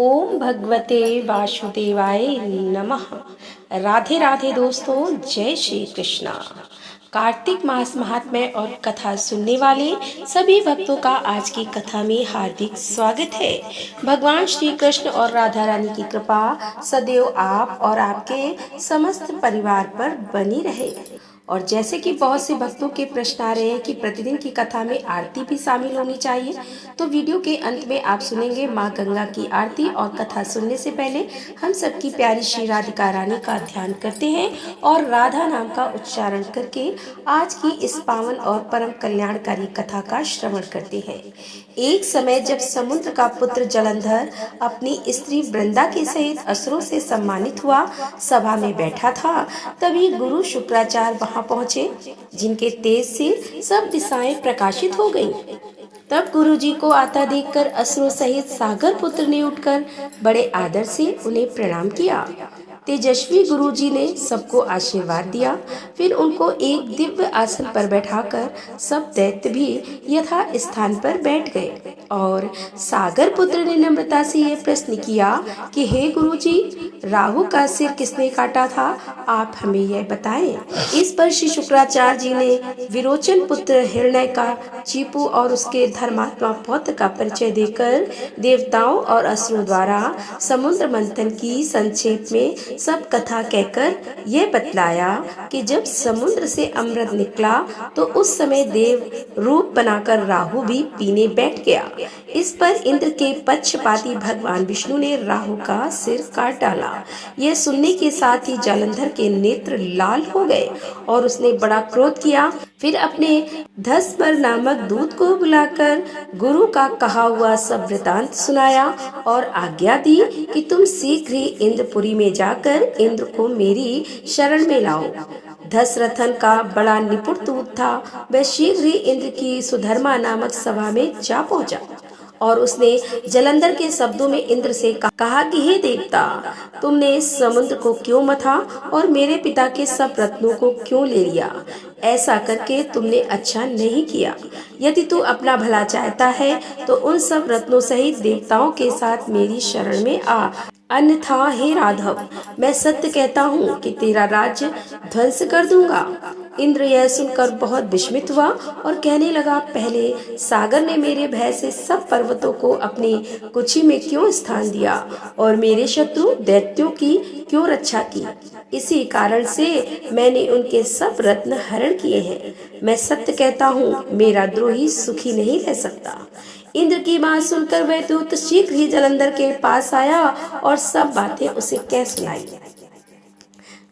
ओम भगवते वासुदेवाय नमः। राधे राधे दोस्तों, जय श्री कृष्णा। कार्तिक मास महात्म्य और कथा सुनने वाले सभी भक्तों का आज की कथा में हार्दिक स्वागत है। भगवान श्री कृष्ण और राधा रानी की कृपा सदैव आप और आपके समस्त परिवार पर बनी रहे। और जैसे कि बहुत से भक्तों के प्रश्न आ रहे हैं कि प्रतिदिन की कथा में आरती भी शामिल होनी चाहिए, तो वीडियो के अंत में आप सुनेंगे माँ गंगा की आरती। और कथा सुनने से पहले हम सबकी प्यारी श्री राधिका रानी का ध्यान करते हैं और राधा नाम का उच्चारण करके आज की इस पावन और परम कल्याणकारी कथा का श्रवण करते हैं। एक समय जब समुद्र का पुत्र जलंधर अपनी स्त्री वृंदा के सहित असुरों से सम्मानित हुआ सभा में बैठा था, तभी गुरु शुक्राचार्य वहां पहुंचे, जिनके तेज से सब दिशाएं प्रकाशित हो गईं। तब गुरुजी को आता देखकर असुरों सहित सागर पुत्र ने उठकर बड़े आदर से उन्हें प्रणाम किया। तेजस्वी गुरुजी ने सबको आशीर्वाद दिया। फिर उनको एक दिव्य आसन पर बैठाकर सब दैत्य भी यथा स्थान पर बैठ गए और सागर पुत्र ने नम्रता से यह प्रश्न किया कि हे गुरुजी, राहु का सिर किसने काटा था, आप हमें यह बताएं। इस पर श्री शुक्राचार्य जी ने विरोचन पुत्र हिरण्य का चीपू और उसके धर्मात्मा पौत्र का परिचय देकर देवताओं और असुरों द्वारा समुद्र मंथन की संक्षेप में सब कथा कहकर यह बतलाया कि जब समुद्र से अमृत निकला तो उस समय देव रूप बनाकर राहु भी पीने बैठ गया। इस पर इंद्र के पक्षपाती भगवान विष्णु ने राहु का सिर काट डाला। यह सुनने के साथ ही जालंधर के नेत्र लाल हो गए और उसने बड़ा क्रोध किया। फिर अपने धस्पर नामक दूत को बुलाकर गुरु का कहा हुआ सब वृतांत सुनाया और आज्ञा दी कि तुम शीघ्र ही इंद्रपुरी में जाकर इंद्र को मेरी शरण में लाओ। दशरथन का बड़ा निपुण दूत था, वह शीघ्र ही इंद्र की सुधर्मा नामक सभा में जा पहुंचा और उसने जलंधर के शब्दों में इंद्र से कहा कि हे देवता, तुमने समुद्र को क्यों मथा और मेरे पिता के सब रत्नों को क्यों ले लिया? ऐसा करके तुमने अच्छा नहीं किया। यदि तू अपना भला चाहता है तो उन सब रत्नों सहित देवताओं के साथ मेरी शरण में आ, अन्यथा हे राघव, मैं सत्य कहता हूँ कि तेरा राज्य ध्वंस कर दूंगा। इंद्र यह सुनकर बहुत विस्मित हुआ और कहने लगा, पहले सागर ने मेरे भय से सब पर्वतों को अपनी कुक्षी में क्यों स्थान दिया और मेरे शत्रु दैत्यों की क्यों रक्षा की? इसी कारण से मैंने उनके सब रत्न हरण किए हैं। मैं सत्य कहता हूँ, मेरा द्रोही सुखी नहीं रह सकता। इंद्र की बात सुनकर वह दूत शीघ्र ही जलंधर के पास आया और सब बातें उसे कह सुनाई,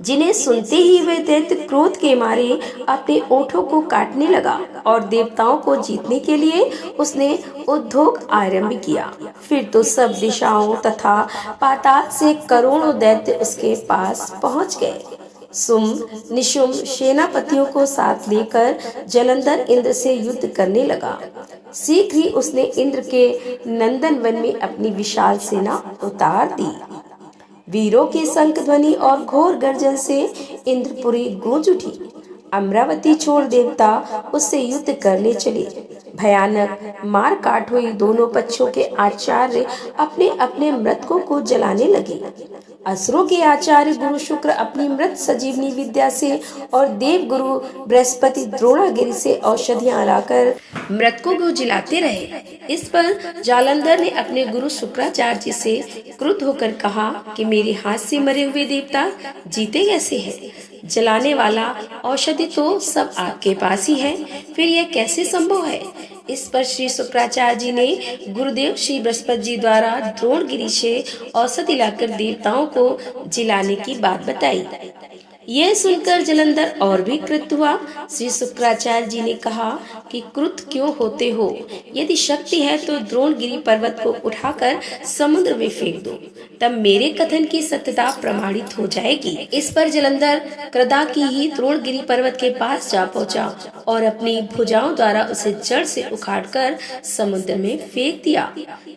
जिन्हें सुनते ही वह दैत्य क्रोध के मारे अपने ओठों को काटने लगा और देवताओं को जीतने के लिए उसने उद्योग आरंभ किया। फिर तो सब दिशाओं तथा पाताल से करोड़ों दैत्य उसके पास पहुंच गए। सुम निशुम सेनापतियों को साथ लेकर जलंधर इंद्र से युद्ध करने लगा। शीघ्र ही उसने इंद्र के नंदन वन में अपनी विशाल सेना उतार दी। वीरों की शंख ध्वनि और घोर गर्जन से इंद्रपुरी गूंज उठी। अमरावती छोड़ देवता उससे युद्ध करने चले। भयानक मार काट हुई दोनों पक्षों के आचार्य अपने अपने मृतकों को जलाने लगे। असुरों के आचार्य गुरु शुक्र अपनी मृत सजीवनी विद्या से और देव गुरु बृहस्पति द्रोणागिरि से औषधियां लाकर मृतकों को जिलाते रहे। इस पर जालंधर ने अपने गुरु शुक्राचार्य जी से क्रुद्ध होकर कहा कि मेरे हाथ से मरे हुए देवता जीते कैसे हैं? जलाने वाला औषधि तो सब आपके पास ही है, फिर यह कैसे संभव है? इस पर श्री शुक्राचार्य जी ने गुरुदेव श्री बृहस्पति जी द्वारा द्रोणगिरि से औषधि लाकर देवताओं को जिलाने की बात बताई। यह सुनकर जलंधर और भी क्रुद्ध हुआ। श्री शुक्राचार्य जी ने कहा कि क्रुद्ध क्यों होते हो? यदि शक्ति है तो द्रोणगिरि पर्वत को उठाकर समुद्र में फेंक दो, तब मेरे कथन की सत्यता प्रमाणित हो जाएगी। इस पर जलंधर क्रोधा की ही द्रोणगिरि पर्वत के पास जा पहुंचा और अपनी भुजाओं द्वारा उसे जड़ से उखाड़कर समुद्र में फेंक दिया।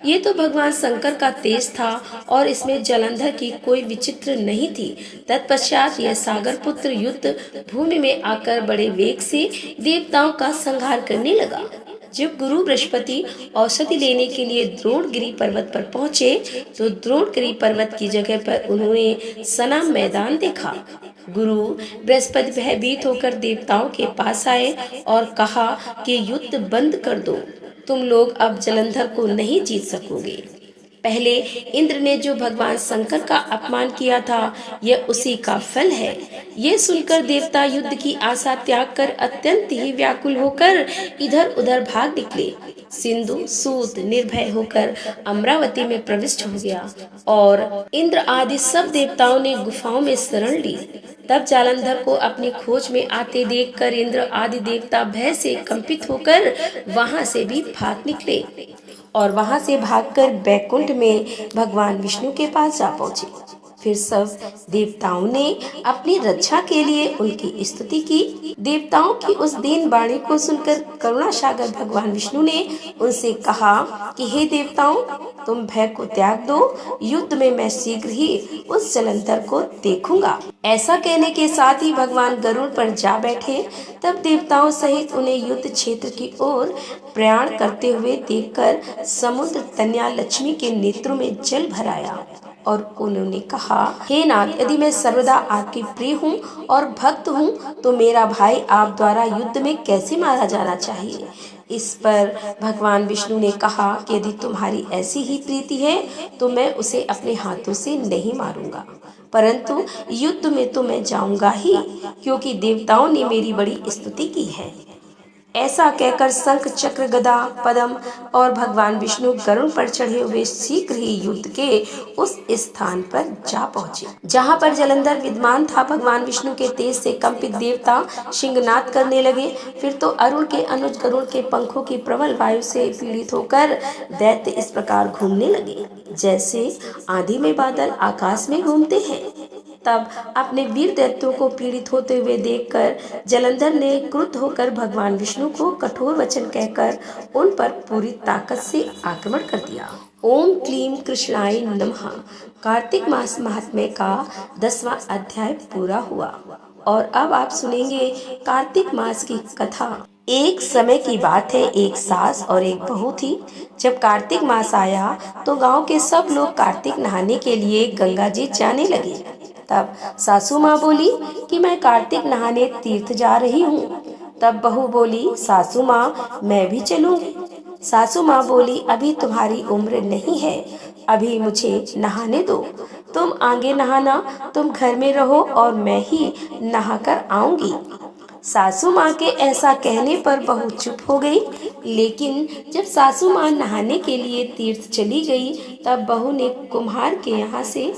ये तो भगवान शंकर का तेज था और इसमें जलंधर की कोई विचित्र नहीं थी। तत्पश्चात यह सागर पुत्र युद्ध भूमि में आकर बड़े वेग से देवताओं का संहार करने लगा। जब गुरु बृहस्पति औषधि लेने के लिए द्रोणगिरी पर्वत पर पहुंचे तो द्रोणगिरी पर्वत की जगह पर उन्होंने सना मैदान देखा। गुरु बृहस्पति भयभीत होकर देवताओं के पास आए और कहा कि युद्ध बंद कर दो, तुम लोग अब जलंधर को नहीं जीत सकोगे। पहले इंद्र ने जो भगवान शंकर का अपमान किया था, यह उसी का फल है। ये सुनकर देवता युद्ध की आशा त्याग कर अत्यंत ही व्याकुल होकर इधर उधर भाग निकले। सिंधु सूत निर्भय होकर अमरावती में प्रविष्ट हो गया और इंद्र आदि सब देवताओं ने गुफाओं में शरण ली। तब जालंधर को अपनी खोज में आते देखकर इंद्र आदि देवता भय से कंपित होकर वहां से भी भाग निकले और वहां से भागकर बैकुंठ में भगवान विष्णु के पास जा पहुंचे। फिर सब देवताओं ने अपनी रक्षा के लिए उनकी स्तुति की। देवताओं की उस दीन वाणी को सुनकर करुणा सागर भगवान विष्णु ने उनसे कहा कि हे देवताओं, तुम भय को त्याग दो, युद्ध में मैं शीघ्र ही उस जलंधर को देखूंगा। ऐसा कहने के साथ ही भगवान गरुड़ पर जा बैठे। तब देवताओं सहित उन्हें युद्ध क्षेत्र की ओर प्रयाण करते हुए देखकर समुद्र तनया लक्ष्मी के नेत्रों में जल भर आया और उन्होंने कहा, हे नाथ, यदि मैं सर्वदा आपकी प्रिय हूँ और भक्त हूँ तो मेरा भाई आप द्वारा युद्ध में कैसे मारा जाना चाहिए। इस पर भगवान विष्णु ने कहा कि यदि तुम्हारी ऐसी ही प्रीति है तो मैं उसे अपने हाथों से नहीं मारूंगा, परंतु युद्ध में तो मैं जाऊंगा ही, क्योंकि देवताओं ने मेरी बड़ी स्तुति की है। ऐसा कहकर शंख चक्र गदा पद्म और भगवान विष्णु गरुड़ पर चढ़े हुए शीघ्र ही युद्ध के उस स्थान पर जा पहुंचे जहां पर जलंधर विद्यमान था। भगवान विष्णु के तेज से कंपित देवता सिंहनाद करने लगे। फिर तो अरुण के अनुज गरुड़ के पंखों की प्रबल वायु से पीड़ित होकर दैत्य इस प्रकार घूमने लगे जैसे आंधी में बादल आकाश में घूमते हैं। तब अपने वीर दैत्यों को पीड़ित होते हुए देखकर जलंधर ने क्रुद्ध होकर भगवान विष्णु को कठोर वचन कहकर उन पर पूरी ताकत से आक्रमण कर दिया। ओम क्लीम कृष्णाय नमः। कार्तिक मास महात्म्य का 10वां अध्याय पूरा हुआ और अब आप सुनेंगे कार्तिक मास की कथा। एक समय की बात है, एक सास और एक बहू थी। जब कार्तिक मास आया तो गांव के सब लोग कार्तिक नहाने के लिए गंगा जी जाने लगे। तब सासू माँ बोली कि मैं कार्तिक नहाने तीर्थ जा रही हूँ। तब बहू बोली, सासू माँ मैं भी चलूंगी। सासू माँ बोली, अभी तुम्हारी उम्र नहीं है, अभी मुझे नहाने दो, तुम आगे नहाना, तुम घर में रहो और मैं ही नहाकर आऊंगी। सासू माँ के ऐसा कहने पर बहू चुप हो गई। लेकिन जब सासू माँ नहाने के लिए तीर्थ चली गई तब बहू ने कुम्हार के यहाँ से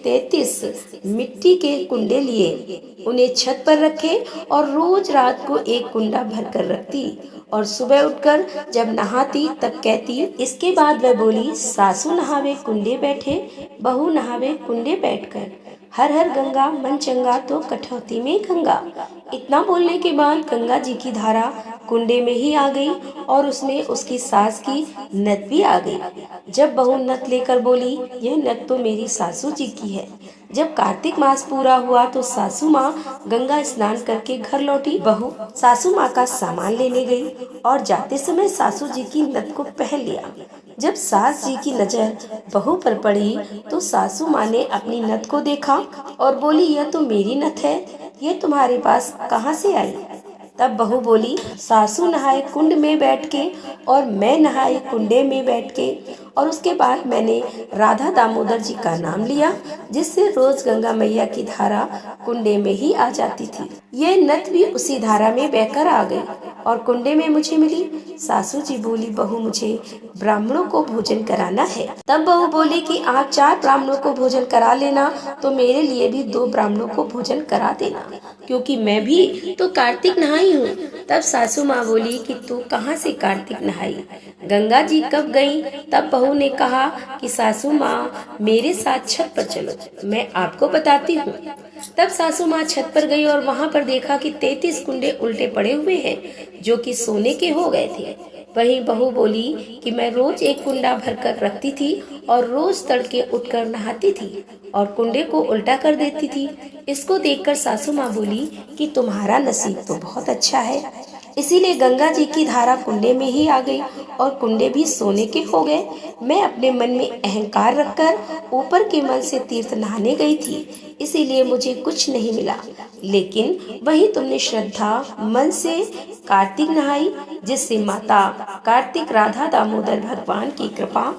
33 मिट्टी के कुंडे लिए, उन्हें छत पर रखे और रोज रात को एक कुंडा भरकर रखती और सुबह उठकर जब नहाती तब कहती। इसके बाद वह बोली, सासू नहावे कुंडे बैठे, बहू नहावे कुंडे बैठकर, हर हर गंगा मन चंगा तो कठौती में गंगा। इतना बोलने के बाद गंगा जी की धारा कुंडे में ही आ गई और उसमें उसकी सास की नत भी आ गई। जब बहू नत लेकर बोली, यह नत तो मेरी सासू जी की है। जब कार्तिक मास पूरा हुआ तो सासू माँ गंगा स्नान करके घर लौटी। बहू सासू माँ का सामान लेने गई और जाते समय सासू जी की नत को पहन लिया। जब सास जी की नजर बहू पर पड़ी तो सासू माँ ने अपनी नथ को देखा और बोली, यह तो मेरी नथ है, ये तुम्हारे पास कहाँ से आई। तब बहू बोली, सासू नहाए कुंड में बैठ के और मैं नहाई कुंडे में बैठ के, और उसके बाद मैंने राधा दामोदर जी का नाम लिया, जिससे रोज गंगा मैया की धारा कुंडे में ही आ जाती थी। ये नथ भी उसी धारा में बहकर आ गई और कुंडे में मुझे मिली। सासू जी बोली, बहू मुझे ब्राह्मणों को भोजन कराना है। तब बहू बोली कि आप 4 ब्राह्मणों को भोजन करा लेना, तो मेरे लिए भी 2 ब्राह्मणों को भोजन करा देना, क्योंकि मैं भी तो कार्तिक नहाई हूँ। तब सासू माँ बोली कि तू कहाँ से कार्तिक नहाई, गंगा जी कब गई। तब बहू ने कहा कि सासू माँ मेरे साथ छत पर चलो, मैं आपको बताती हूँ। तब सासू माँ छत पर गई और वहाँ पर देखा कि 33 कुंडे उल्टे पड़े हुए हैं जो कि सोने के हो गए थे। वहीं बहू बोली कि मैं रोज एक कुंडा भरकर रखती थी और रोज तड़के उठकर नहाती थी और कुंडे को उल्टा कर देती थी। इसको देखकर सासू माँ बोली कि तुम्हारा नसीब तो बहुत अच्छा है, इसीलिए गंगा जी की धारा कुंडे में ही आ गई और कुंडे भी सोने के हो गए। मैं अपने मन में अहंकार रखकर ऊपर के मन से तीर्थ नहाने गई थी, इसीलिए मुझे कुछ नहीं मिला। लेकिन वही तुमने श्रद्धा मन से कार्तिक नहाई, जिससे माता कार्तिक राधा दामोदर भगवान की कृपा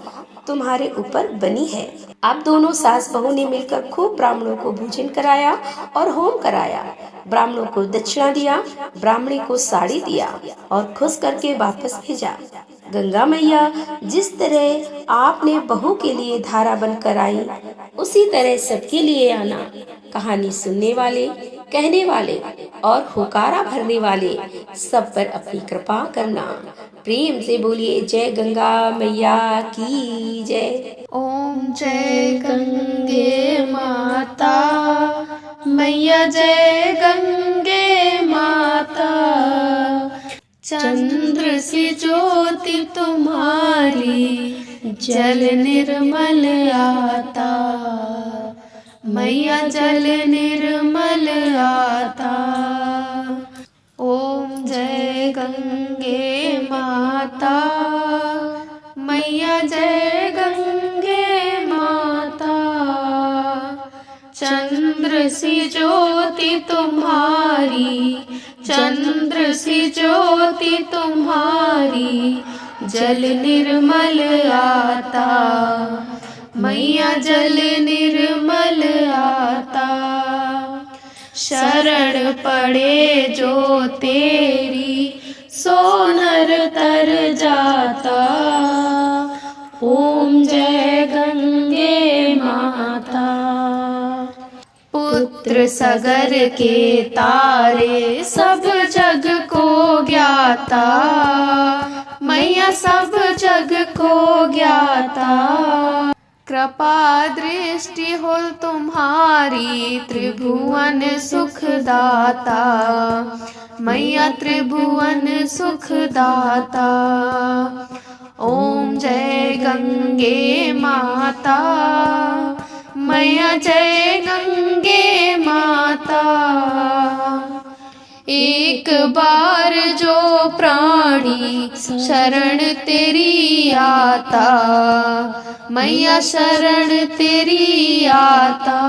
तुम्हारे ऊपर बनी है। आप दोनों सास बहू ने मिलकर खूब ब्राह्मणों को भोजन कराया और होम कराया। ब्राह्मणों को दक्षिणा दिया, ब्राह्मणी को साड़ी दिया और खुश करके वापस भेजा। गंगा मैया, जिस तरह आपने बहू के लिए धारा बनकर आई, उसी तरह सबके लिए आना। कहानी सुनने वाले, कहने वाले और हुकारा भरने वाले सब पर अपनी कृपा करना। प्रेम से बोलिए जय गंगा मैया की जय। ओम जय गंगे माता मैया, जय गंगे माता। चंद्र सी ज्योति तुम्हारी, जल निर्मल आता। मैया जल निर्मल आता। ओम जय गंगे माता मैया, जय गंगे माता। चंद्र सी ज्योति तुम्हारी, चंद्र सी ज्योति तुम्हारी, जल निर्मल आता। मैया जल निर्मल आता। शरण पड़े जो तेरी, सो नर तर जाता। ओम जय गंगे माता। पुत्र सगर के तारे, सब जग को ज्ञाता। मैया सब जग को ज्ञाता। कृपा दृष्टि हो तुम्हारी, त्रिभुवन सुखदाता। मैया त्रिभुवन सुखदाता। ओम जय गंगे माता मैया, जय गंगे माता। एक बार जो प्राणी शरण तेरी आता, मैया शरण तेरी आता।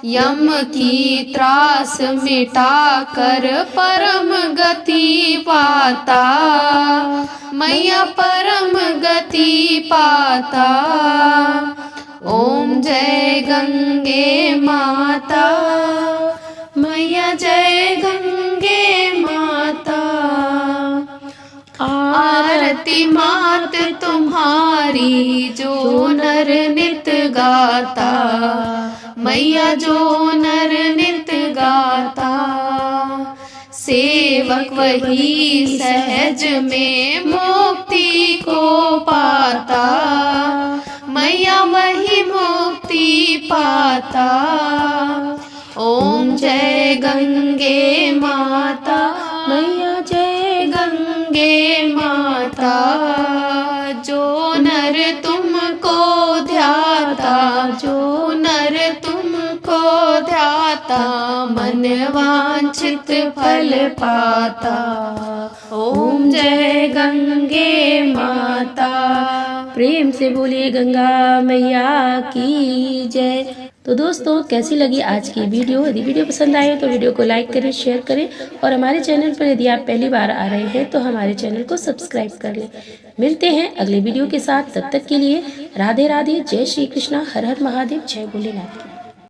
यम की त्रास मिटा कर परम गति पाता। मैया परम गति पाता। ओम जय गंगे माता मैया, जय गंगे माता। आरती मात तुम्हारी, जो नर नित गाता। मैया जो नर नित गाता। सेवक वही सहज में मुक्ति को पाता। मैया वही मुक्ति पाता। ओम जय गंगे माता मैया, जय गंगे माता। जो नर तुमको ध्याता, जो नर तुमको ध्याता, मन वांछित फल पाता। ओम जय गंगे माता। प्रेम से बोलिए गंगा मैया की जय। तो दोस्तों, कैसी लगी आज की वीडियो? यदि वीडियो पसंद आए तो वीडियो को लाइक करें, शेयर करें और हमारे चैनल पर यदि आप पहली बार आ रहे हैं तो हमारे चैनल को सब्सक्राइब कर लें। मिलते हैं अगले वीडियो के साथ, तब तक के लिए राधे राधे, जय श्री कृष्णा, हर हर महादेव, जय भोलेनाथ।